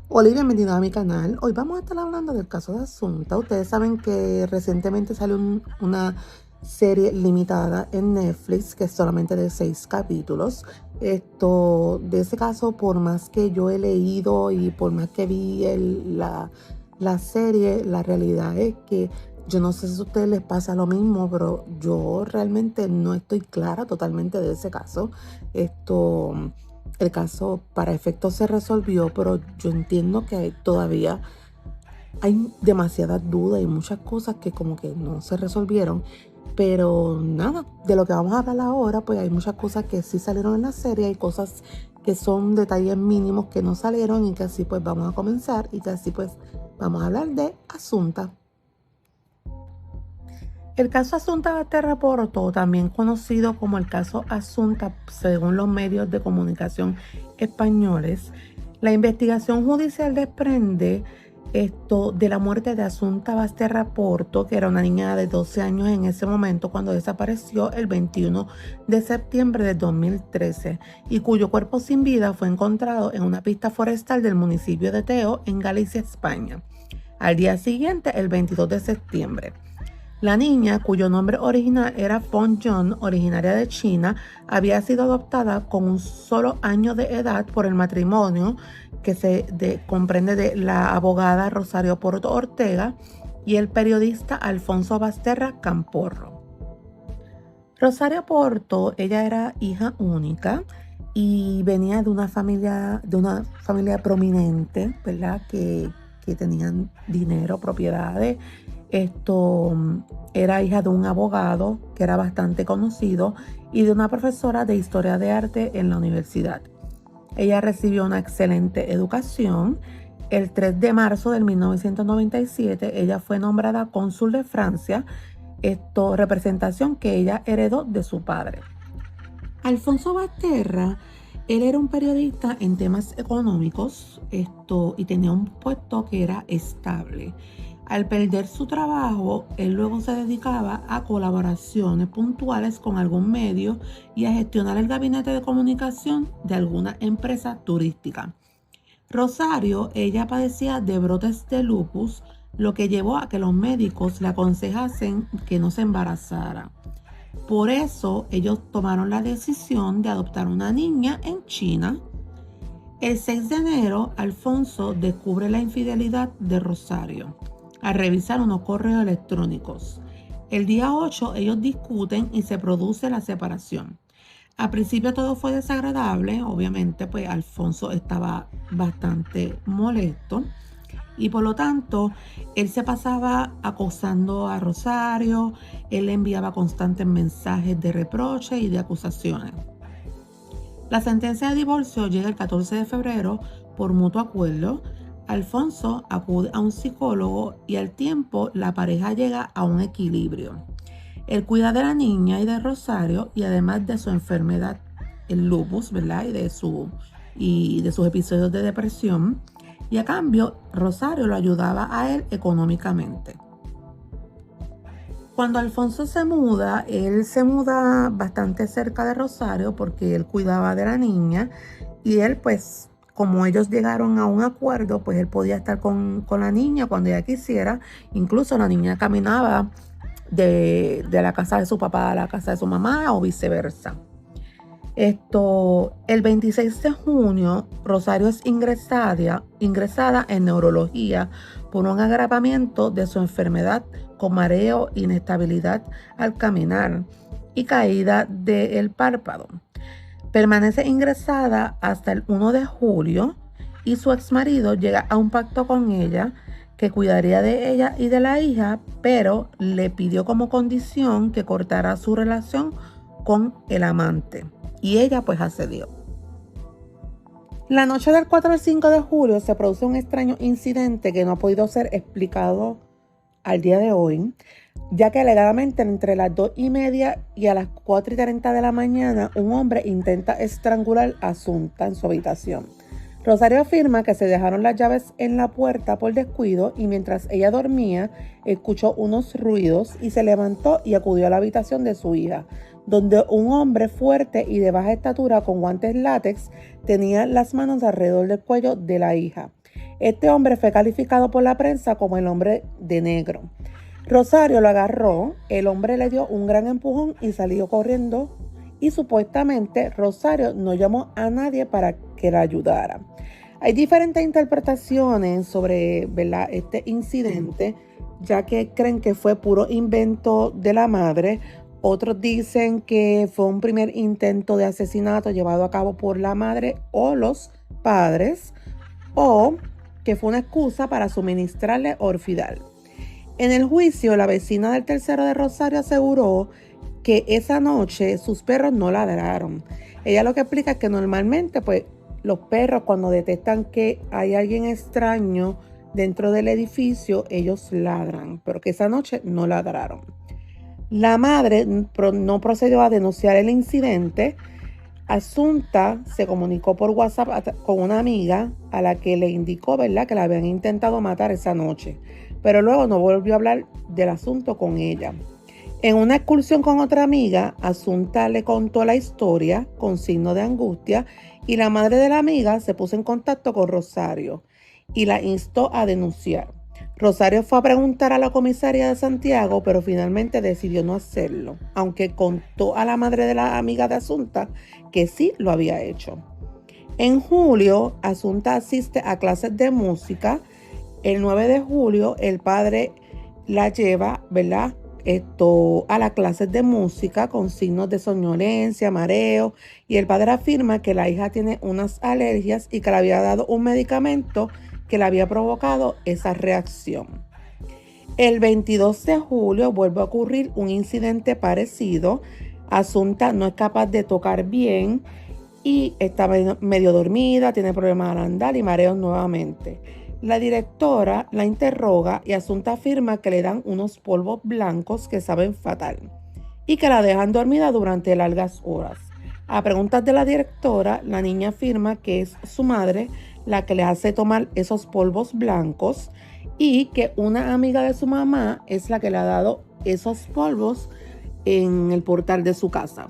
Hola y bienvenidos a mi canal. Hoy vamos a estar hablando del caso de Asunta. Ustedes saben que recientemente salió una serie limitada en Netflix que es solamente de 6 capítulos. De ese caso, por más que yo he leído y por más que vi la serie, la realidad es que yo no sé si a ustedes les pasa lo mismo, pero yo realmente no estoy clara totalmente de ese caso. Esto... El caso para efectos se resolvió, pero yo entiendo que todavía hay demasiadas dudas y muchas cosas que como que no se resolvieron. Pero nada, de lo que vamos a hablar ahora, pues hay muchas cosas que sí salieron en la serie, hay cosas que son detalles mínimos que no salieron y que así pues vamos a comenzar y que así pues vamos a hablar de Asunta. El caso Asunta Basterra Porto, también conocido como el caso Asunta según los medios de comunicación españoles, la investigación judicial desprende de la muerte de Asunta Basterra Porto, que era una niña de 12 años en ese momento cuando desapareció el 21 de septiembre de 2013 y cuyo cuerpo sin vida fue encontrado en una pista forestal del municipio de Teo en Galicia, España. Al día siguiente, el 22 de septiembre. La niña, cuyo nombre original era Feng Jun, originaria de China, había sido adoptada con un solo año de edad por el matrimonio que comprende de la abogada Rosario Porto Ortega y el periodista Alfonso Basterra Camporro. Rosario Porto, ella era hija única y venía de una familia prominente, ¿verdad? Que tenían dinero, propiedades. Era hija de un abogado que era bastante conocido y de una profesora de historia de arte en la universidad. Ella recibió una excelente educación. El 3 de marzo de 1997, ella fue nombrada cónsul de Francia, representación que ella heredó de su padre. Alfonso Basterra, él era un periodista en temas económicos, y tenía un puesto que era estable. Al perder su trabajo, él luego se dedicaba a colaboraciones puntuales con algún medio y a gestionar el gabinete de comunicación de alguna empresa turística. Rosario, ella padecía de brotes de lupus, lo que llevó a que los médicos le aconsejasen que no se embarazara. Por eso ellos tomaron la decisión de adoptar una niña en China. El 6 de enero, Alfonso descubre la infidelidad de Rosario al revisar unos correos electrónicos. El día 8 ellos discuten y se produce la separación. Al principio todo fue desagradable, obviamente pues Alfonso estaba bastante molesto y por lo tanto él se pasaba acosando a Rosario, él le enviaba constantes mensajes de reproche y de acusaciones. La sentencia de divorcio llega el 14 de febrero por mutuo acuerdo. Alfonso acude a un psicólogo y al tiempo la pareja llega a un equilibrio. Él cuida de la niña y de Rosario y además de su enfermedad, el lupus, ¿verdad? Y de sus episodios de depresión. Y a cambio, Rosario lo ayudaba a él económicamente. Cuando Alfonso se muda, él se muda bastante cerca de Rosario porque él cuidaba de la niña y él pues como ellos llegaron a un acuerdo, pues él podía estar con la niña cuando ella quisiera. Incluso la niña caminaba de la casa de su papá a la casa de su mamá o viceversa. El 26 de junio, Rosario es ingresada en neurología por un agravamiento de su enfermedad con mareo, inestabilidad al caminar y caída del párpado. Permanece ingresada hasta el 1 de julio y su exmarido llega a un pacto con ella que cuidaría de ella y de la hija, pero le pidió como condición que cortara su relación con el amante. Y ella pues accedió. La noche del 4 al 5 de julio se produce un extraño incidente que no ha podido ser explicado al día de hoy, ya que alegadamente entre las 2:30 y a las 4:30 de la mañana un hombre intenta estrangular a Asunta en su habitación. Rosario afirma que se dejaron las llaves en la puerta por descuido y mientras ella dormía escuchó unos ruidos y se levantó y acudió a la habitación de su hija, donde un hombre fuerte y de baja estatura con guantes látex tenía las manos alrededor del cuello de la hija. Este hombre fue calificado por la prensa como el hombre de negro. Rosario lo agarró, el hombre le dio un gran empujón y salió corriendo y supuestamente Rosario no llamó a nadie para que la ayudara. Hay diferentes interpretaciones sobre, ¿verdad?, este incidente, ya que creen que fue puro invento de la madre. Otros dicen que fue un primer intento de asesinato llevado a cabo por la madre o los padres, o que fue una excusa para suministrarle Orfidal. En el juicio, la vecina del tercero de Rosario aseguró que esa noche sus perros no ladraron. Ella lo que explica es que normalmente pues los perros cuando detectan que hay alguien extraño dentro del edificio, ellos ladran, pero que esa noche no ladraron. La madre no procedió a denunciar el incidente. Asunta se comunicó por WhatsApp con una amiga a la que le indicó, ¿verdad?, que la habían intentado matar esa noche, pero luego no volvió a hablar del asunto con ella. En una excursión con otra amiga, Asunta le contó la historia con signo de angustia y la madre de la amiga se puso en contacto con Rosario y la instó a denunciar. Rosario fue a preguntar a la comisaría de Santiago, pero finalmente decidió no hacerlo, aunque contó a la madre de la amiga de Asunta que sí lo había hecho. En julio, Asunta asiste a clases de música. El 9 de julio, el padre la lleva, ¿verdad?, a las clases de música con signos de somnolencia, mareo, y el padre afirma que la hija tiene unas alergias y que le había dado un medicamento que le había provocado esa reacción. El 22 de julio vuelve a ocurrir un incidente parecido. Asunta no es capaz de tocar bien y está medio dormida, tiene problemas al andar y mareos nuevamente. La directora la interroga y Asunta afirma que le dan unos polvos blancos que saben fatal y que la dejan dormida durante largas horas. A preguntas de la directora, la niña afirma que es su madre la que le hace tomar esos polvos blancos y que una amiga de su mamá es la que le ha dado esos polvos en el portal de su casa.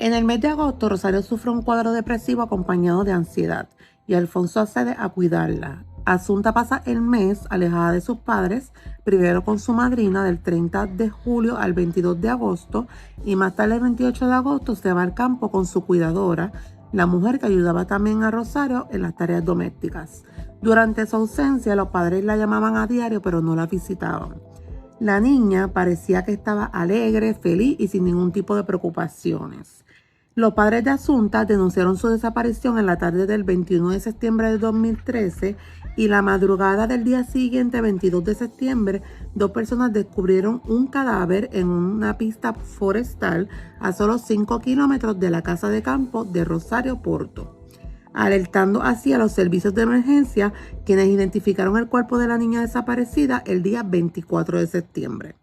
En el mes de agosto, Rosario sufre un cuadro depresivo acompañado de ansiedad y Alfonso accede a cuidarla. Asunta pasa el mes alejada de sus padres, primero con su madrina del 30 de julio al 22 de agosto y más tarde el 28 de agosto se va al campo con su cuidadora, la mujer que ayudaba también a Rosario en las tareas domésticas. Durante su ausencia, los padres la llamaban a diario pero no la visitaban. La niña parecía que estaba alegre, feliz y sin ningún tipo de preocupaciones. Los padres de Asunta denunciaron su desaparición en la tarde del 21 de septiembre de 2013 y la madrugada del día siguiente, 22 de septiembre, 2 personas descubrieron un cadáver en una pista forestal a solo 5 kilómetros de la casa de campo de Rosario Porto, alertando así a los servicios de emergencia, quienes identificaron el cuerpo de la niña desaparecida el día 24 de septiembre.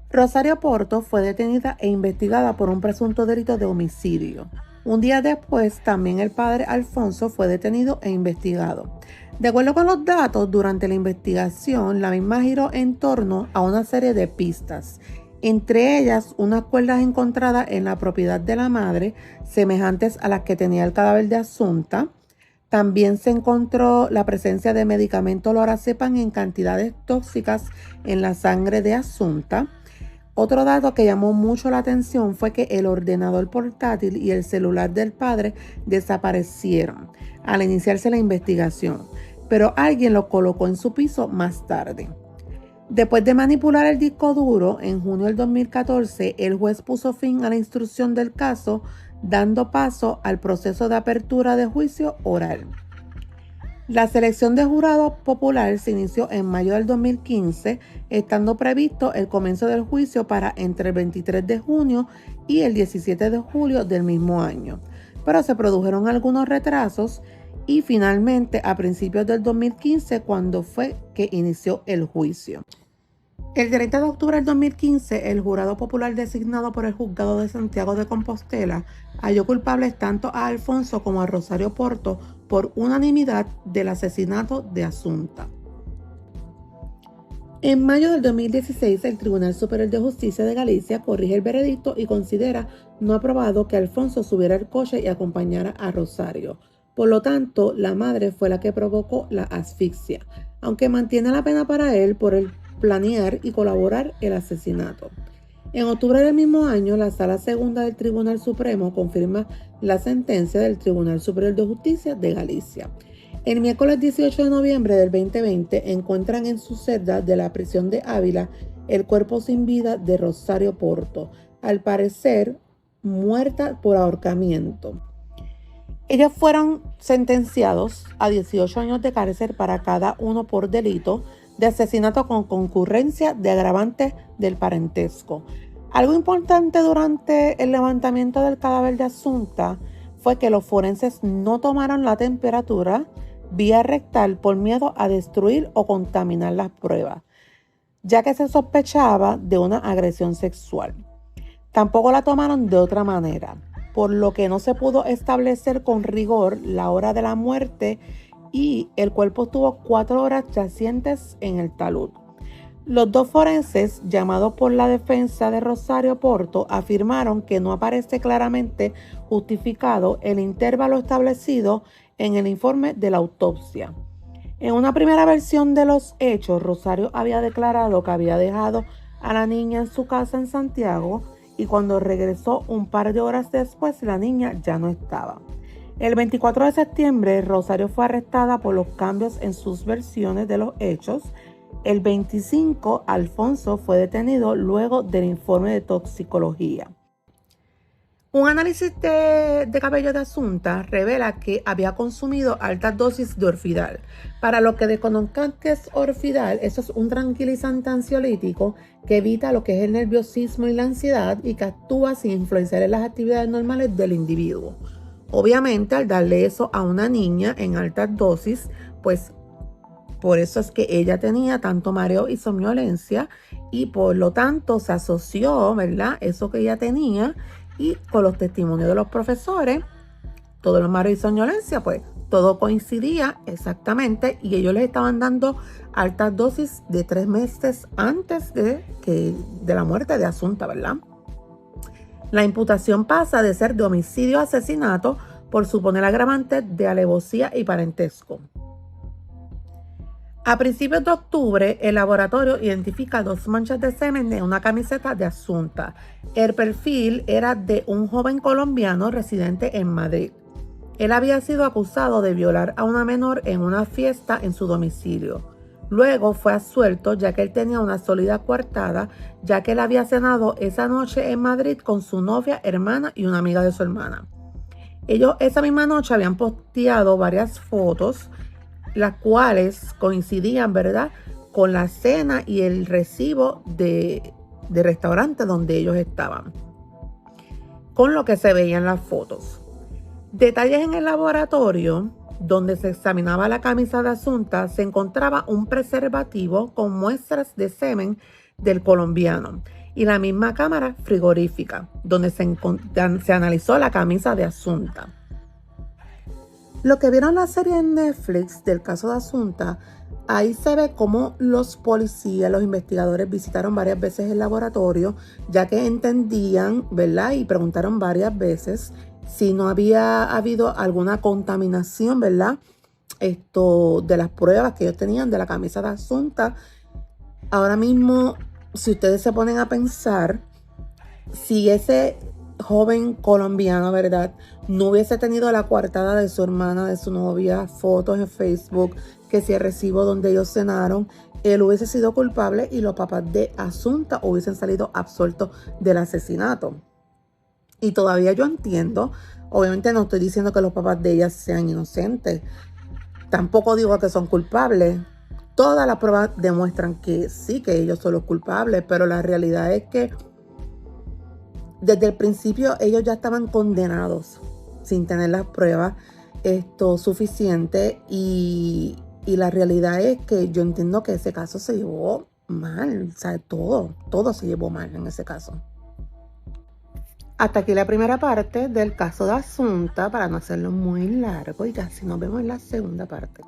Rosario Porto fue detenida e investigada por un presunto delito de homicidio. Un día después, también el padre Alfonso fue detenido e investigado. De acuerdo con los datos, durante la investigación, la misma giró en torno a una serie de pistas, entre ellas unas cuerdas encontradas en la propiedad de la madre, semejantes a las que tenía el cadáver de Asunta. También se encontró la presencia de medicamento lorazepam en cantidades tóxicas en la sangre de Asunta. Otro dato que llamó mucho la atención fue que el ordenador portátil y el celular del padre desaparecieron al iniciarse la investigación, pero alguien lo colocó en su piso más tarde. Después de manipular el disco duro, en junio del 2014, el juez puso fin a la instrucción del caso, dando paso al proceso de apertura de juicio oral. La selección de jurado popular se inició en mayo del 2015, estando previsto el comienzo del juicio para entre el 23 de junio y el 17 de julio del mismo año. Pero se produjeron algunos retrasos y finalmente a principios del 2015 cuando fue que inició el juicio. El 30 de octubre del 2015, el jurado popular designado por el Juzgado de Santiago de Compostela halló culpables tanto a Alfonso como a Rosario Porto por unanimidad del asesinato de Asunta. En mayo del 2016, el Tribunal Superior de Justicia de Galicia corrige el veredicto y considera no aprobado que Alfonso subiera al coche y acompañara a Rosario. Por lo tanto, la madre fue la que provocó la asfixia, aunque mantiene la pena para él por el planear y colaborar el asesinato. En octubre del mismo año, la Sala Segunda del Tribunal Supremo confirma la sentencia del Tribunal Superior de Justicia de Galicia. El miércoles 18 de noviembre del 2020 encuentran en su celda de la prisión de Ávila el cuerpo sin vida de Rosario Porto, al parecer muerta por ahorcamiento. Ellos fueron sentenciados a 18 años de cárcel para cada uno por delito de asesinato con concurrencia de agravantes del parentesco. Algo importante durante el levantamiento del cadáver de Asunta fue que los forenses no tomaron la temperatura vía rectal por miedo a destruir o contaminar las pruebas, ya que se sospechaba de una agresión sexual. Tampoco la tomaron de otra manera, por lo que no se pudo establecer con rigor la hora de la muerte y el cuerpo estuvo 4 horas yacientes en el talud. Los dos forenses, llamados por la defensa de Rosario Porto, afirmaron que no aparece claramente justificado el intervalo establecido en el informe de la autopsia. En una primera versión de los hechos, Rosario había declarado que había dejado a la niña en su casa en Santiago y cuando regresó un par de horas después, la niña ya no estaba. El 24 de septiembre, Rosario fue arrestada por los cambios en sus versiones de los hechos. El 25, Alfonso fue detenido luego del informe de toxicología. Un análisis de cabello de Asunta revela que había consumido altas dosis de Orfidal. Para los que desconozcan qué es Orfidal, eso es un tranquilizante ansiolítico que evita lo que es el nerviosismo y la ansiedad y que actúa sin influenciar en las actividades normales del individuo. Obviamente, al darle eso a una niña en altas dosis, pues por eso es que ella tenía tanto mareo y somnolencia y por lo tanto se asoció, ¿verdad? Eso que ella tenía y con los testimonios de los profesores, todos los mareos y somnolencia, pues todo coincidía exactamente y ellos les estaban dando altas dosis de 3 meses antes de la muerte de Asunta, ¿verdad? La imputación pasa de ser de homicidio a asesinato por suponer agravante de alevosía y parentesco. A principios de octubre, el laboratorio identifica 2 manchas de semen en una camiseta de Asunta. El perfil era de un joven colombiano residente en Madrid. Él había sido acusado de violar a una menor en una fiesta en su domicilio. Luego fue absuelto ya que él tenía una sólida coartada, ya que él había cenado esa noche en Madrid con su novia, hermana y una amiga de su hermana. Ellos esa misma noche habían posteado varias fotos, las cuales coincidían, ¿verdad?, con la cena y el recibo de restaurante donde ellos estaban, con lo que se veían las fotos. Detalles en el laboratorio donde se examinaba la camisa de Asunta, se encontraba un preservativo con muestras de semen del colombiano y la misma cámara frigorífica donde se analizó la camisa de Asunta. Lo que vieron la serie en Netflix del caso de Asunta, ahí se ve cómo los policías, los investigadores visitaron varias veces el laboratorio, ya que entendían, ¿verdad? Y preguntaron varias veces si no había habido alguna contaminación, ¿verdad? De las pruebas que ellos tenían de la camisa de Asunta. Ahora mismo, si ustedes se ponen a pensar, si ese joven colombiano, ¿verdad?, no hubiese tenido la coartada de su hermana, de su novia, fotos en Facebook, que si el recibo donde ellos cenaron, él hubiese sido culpable y los papás de Asunta hubiesen salido absueltos del asesinato. Y todavía yo entiendo, obviamente no estoy diciendo que los papás de ella sean inocentes, tampoco digo que son culpables. Todas las pruebas demuestran que sí, que ellos son los culpables, pero la realidad es que desde el principio ellos ya estaban condenados sin tener las pruebas suficientes y la realidad es que yo entiendo que ese caso se llevó mal, o sea, todo se llevó mal en ese caso. Hasta aquí la primera parte del caso de Asunta, para no hacerlo muy largo y casi nos vemos en la segunda parte.